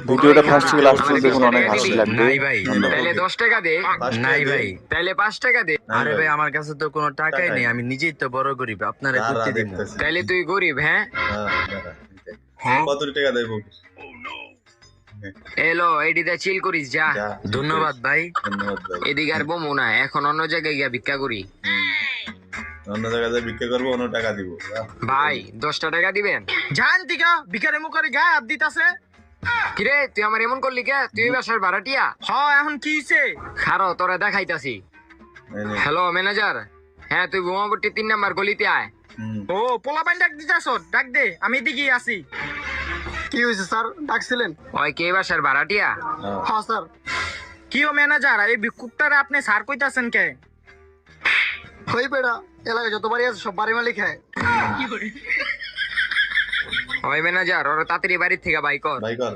ভিডিওটা ফার্স্ট থেকে লাস্ট পর্যন্ত দেখুন, অনেক হাসি লাগবে। নাই ভাই, তাহলে 10 টাকা দে। নাই ভাই, তাহলে 5 টাকা দে। আরে ভাই আমার কাছে তো কোনো টাকাই নেই, আমি নিজেই তো বড় গরিব, আপনারা করতে দিব। তাহলে তুই গরিব? হ্যাঁ হ্যাঁ কত টাকা দেবো? এলো এডিতে চিল করিস যা। ধন্যবাদ ভাই। ধন্যবাদ ভাই। এদিকে আর বমু না, এখন অন্য জায়গায় গিয়া ভিক্ষা করি। অন্য জায়গায় ভিক্ষা করবো, অন্য টাকা দিব। ভাই 10টা টাকা দিবেন? জান দিকা ভিখারি মুখারি গায়ে হাত দিতাছে। কিরে তুই আমার এমন করলি কে? তুই বাসার ভাড়াটিয়া? হ এখন কি হইছে? খারো তোরা দেখাইতাছি। হ্যালো ম্যানেজার, হ্যাঁ তুই বোমাবট্টি 3 নাম্বার গলিতে আয়। ও পোলাপাইন ডাক দিতাছ? ডাক দে, আমি এদিকে আছি। কি হইছে স্যার, ডাকছিলেন? ওই কে বাসার ভাড়াটিয়া? হ্যাঁ স্যার। কি ও ম্যানেজার, এই ভিক্ষুকটারে আপনি স্যার কইতাছেন কে? হই বেড়া, এলাকায় যত বাড়ি আছে সব বাড়ি মালিক হ্যাঁ। ওই ম্যানেজার ওরা তাড়াতাড়ি বাড়ির থেকে বাই কর। ভাই কর।